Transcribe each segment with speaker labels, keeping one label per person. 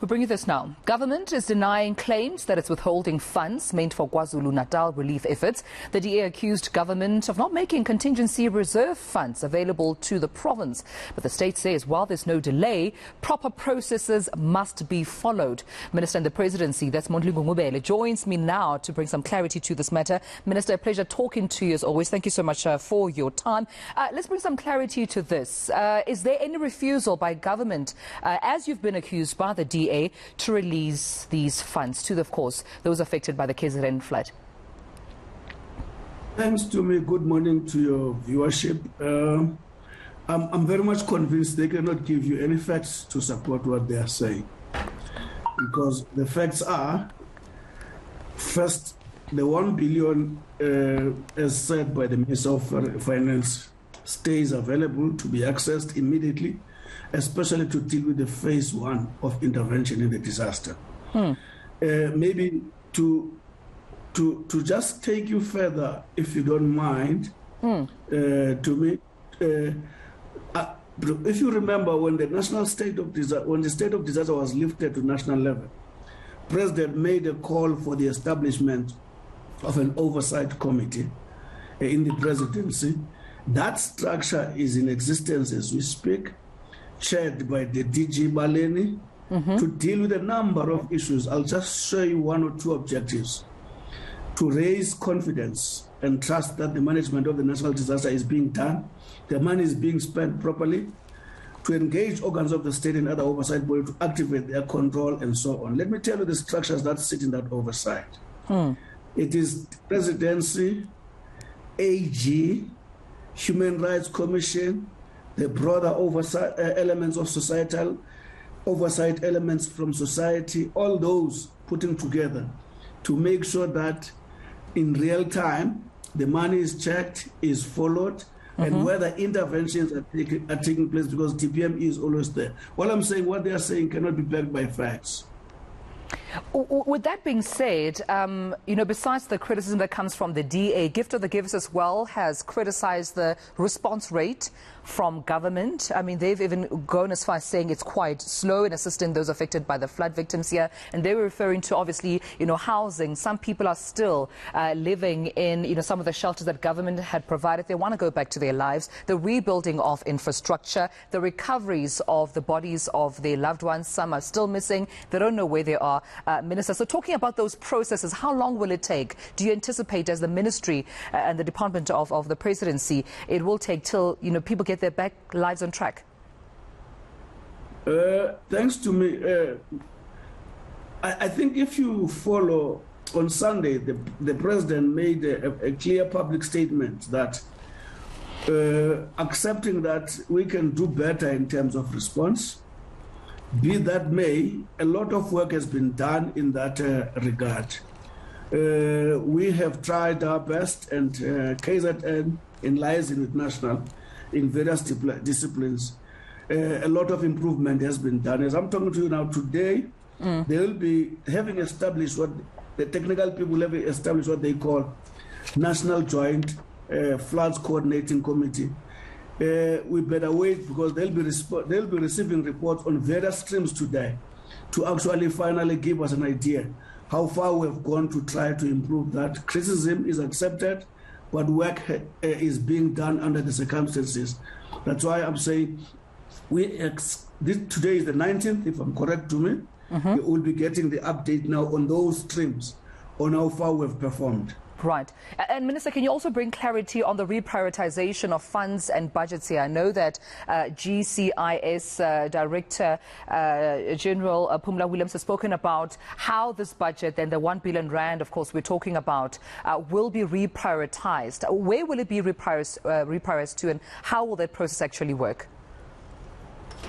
Speaker 1: We bring you this now. Government is denying claims that it's withholding funds meant for KwaZulu-Natal relief efforts. The DA accused government of not making contingency reserve funds available to the province. But the state says while there's no delay, proper processes must be followed. Minister in the Presidency, that's Mondlingo Ngubele, joins me now to bring some clarity to this matter. Minister, a pleasure talking to you as always. Thank you so much for your time. Let's bring some clarity to this. Is there any refusal by government, as you've been accused by the DA, to release these funds to, of course, those affected by the KZN flood?
Speaker 2: Thanks to me. Good morning to your viewership. I'm very much convinced they cannot give you any facts to support what they are saying. Because the facts are, first, the 1 billion, as said by the Minister of Finance, stays available to be accessed immediately, especially to deal with the phase 1 of intervention in the disaster. Maybe to just take you further, if you don't mind, to me, if you remember when the national state of disaster, when the state of disaster was lifted to national level, President made a call for the establishment of an oversight committee in the presidency. That structure is in existence as we speak, chaired by the DG Baleni, to deal with a number of issues. I'll just show you one or two objectives: to raise confidence and trust that the management of the national disaster is being done, the money is being spent properly, to engage organs of the state and other oversight bodies to activate their control, and so on. Let me tell you the structures that sit in that oversight. It is presidency, AG, Human Rights Commission, the broader oversight elements of societal oversight elements from society, all those putting together to make sure that in real time the money is checked, is followed, and whether interventions are taking place, because TPM is always there. What I'm saying, what they are saying cannot be backed by facts.
Speaker 1: With that being said, besides the criticism that comes from the DA, Gift of the Givers as well has criticized the response rate from government. I mean, they've even gone as far as saying it's quite slow in assisting those affected by the flood victims here. And they were referring to, obviously, housing. Some people are still living in, some of the shelters that government had provided. They want to go back to their lives. The rebuilding of infrastructure, the recoveries of the bodies of their loved ones. Some are still missing. They don't know where they are. Minister, so talking about those processes, how long will it take? Do you anticipate, as the ministry and the Department of the Presidency, it will take till people get their back lives on track?
Speaker 2: Thanks to me, I think if you follow, on Sunday, the President made a clear public statement that accepting that we can do better in terms of response. Be that may, a lot of work has been done in that regard. We have tried our best, and KZN, in liaison with National, in various disciplines, a lot of improvement has been done. As I'm talking to you now today, they will be having established what the technical people have established what they call National Joint Floods Coordinating Committee. We better wait, because they'll be receiving reports on various streams today to actually finally give us an idea how far we've gone to try to improve that. Criticism is accepted, but work is being done under the circumstances. That's why I'm saying today is the 19th, if I'm correct to me. We will be getting the update now on those streams, on how far we've performed.
Speaker 1: Right. And Minister, can you also bring clarity on the reprioritization of funds and budgets here? I know that GCIS Director General Phumla Williams has spoken about how this budget and the 1 billion rand, of course, we're talking about, will be reprioritized. Where will it be reprioritized to, and how will that process actually work?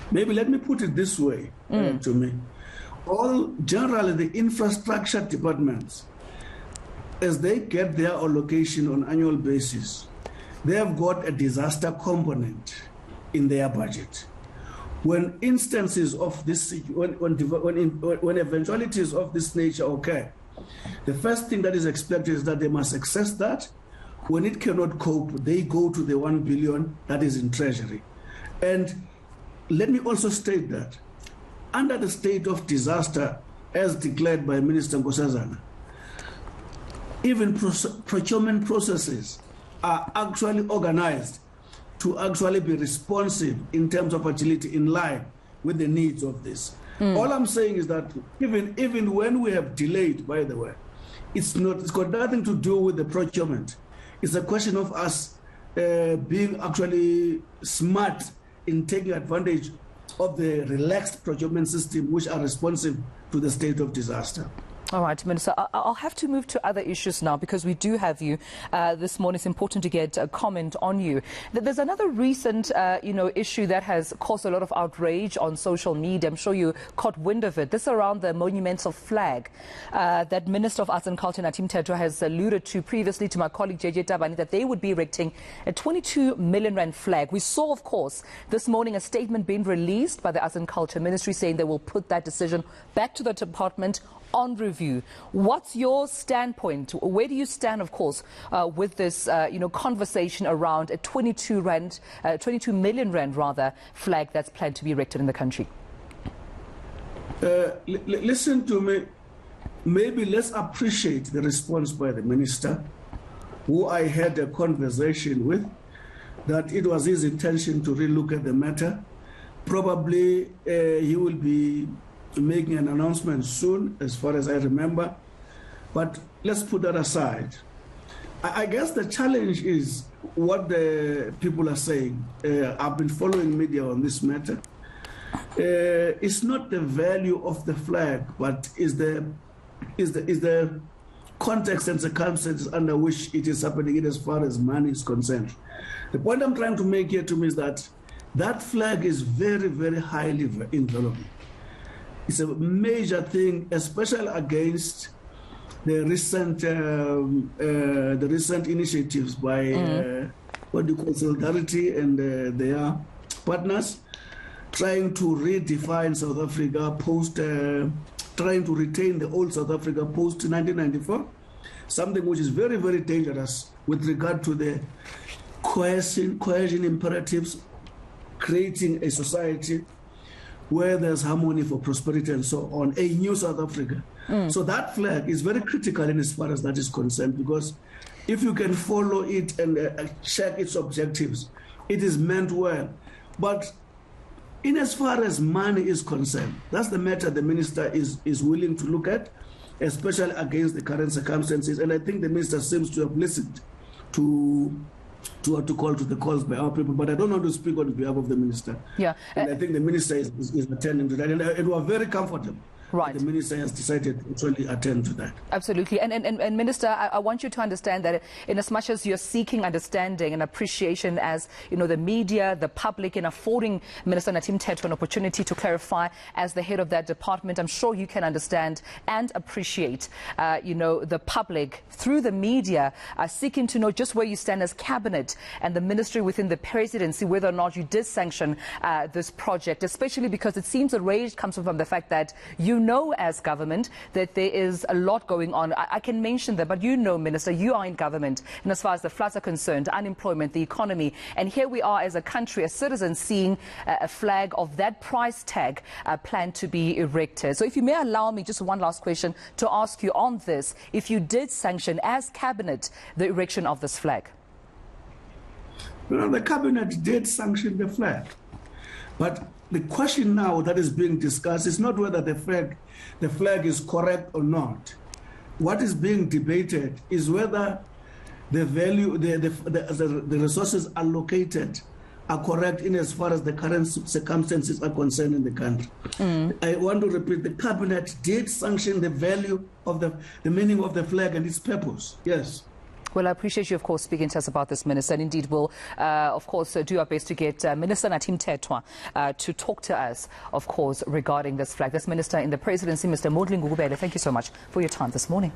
Speaker 2: Maybe let me put it this way to me. Generally, the infrastructure departments, as they get their allocation on annual basis, they have got a disaster component in their budget. When instances of this, when eventualities of this nature occur, the first thing that is expected is that they must access that. When it cannot cope, they go to the 1 billion that is in treasury. And let me also state that under the state of disaster as declared by Minister Nkosazana, even procurement processes are actually organized to actually be responsive in terms of agility in line with the needs of this. All I'm saying is that even when we have delayed, by the way, it's got nothing to do with the procurement. It's a question of us being actually smart in taking advantage of the relaxed procurement system which are responsive to the state of disaster.
Speaker 1: All right, Minister, I'll have to move to other issues now because we do have you this morning. It's important to get a comment on you. There's another recent, issue that has caused a lot of outrage on social media. I'm sure you caught wind of it. This around the monumental flag that Minister of Arts and Culture, Nathi Mthethwa, has alluded to previously to my colleague JJ Tabani, that they would be erecting a 22 million rand flag. We saw, of course, this morning a statement being released by the Arts and Culture Ministry saying they will put that decision back to the department on review. What's your standpoint? Where do you stand, of course, with this, conversation around a 22 million rand flag that's planned to be erected in the country?
Speaker 2: Listen to me. Maybe let's appreciate the response by the minister, who I had a conversation with, that it was his intention to relook at the matter. Probably he will be making an announcement soon, as far as I remember. But let's put that aside. I guess the challenge is what the people are saying. I've been following media on this matter. It's not the value of the flag, but is the context and circumstances under which it is happening, in as far as money is concerned. The point I'm trying to make here to me is that that flag is very, very highly invaluable. It's a major thing, especially against the recent initiatives by Solidarity and their partners, trying to redefine South Africa trying to retain the old South Africa post 1994, something which is very, very dangerous with regard to the coercion imperatives, creating a society where there's harmony for prosperity and so on, a new South Africa. So that flag is very critical in as far as that is concerned, because if you can follow it and check its objectives, it is meant well. But in as far as money is concerned, that's the matter the minister is willing to look at, especially against the current circumstances. And I think the minister seems to have listened to call to the calls by our people, but I don't want to speak on behalf of the minister.
Speaker 1: Yeah,
Speaker 2: and I think the minister is attending to that, and we are very comfortable.
Speaker 1: Right.
Speaker 2: The minister has decided to actually attend to that.
Speaker 1: Absolutely. And Minister, I want you to understand that in as much as you're seeking understanding and appreciation as, the media, the public, in affording Minister Nathi Mthethwa an opportunity to clarify as the head of that department, I'm sure you can understand and appreciate, the public through the media seeking to know just where you stand as cabinet and the ministry within the presidency, whether or not you did sanction this project, especially because it seems the rage comes from the fact that as government that there is a lot going on. I can mention that, but Minister, you are in government, and as far as the floods are concerned, unemployment, the economy, and here we are as a country, as citizens, seeing a flag of that price tag planned to be erected. So if you may allow me just one last question to ask you on this, if you did sanction as cabinet the erection of this flag.
Speaker 2: Well, the cabinet did sanction the flag, but the question now that is being discussed is not whether the flag is correct or not. What is being debated is whether the value, the resources allocated are correct in as far as the current circumstances are concerned in the country. I want to repeat, the cabinet did sanction the value of the meaning of the flag and its purpose. Yes.
Speaker 1: Well, I appreciate you, of course, speaking to us about this, Minister. And indeed, we'll, of course, do our best to get Minister Nathi Mthethwa to talk to us, of course, regarding this flag. This Minister in the Presidency, Mr. Withholding, thank you so much for your time this morning.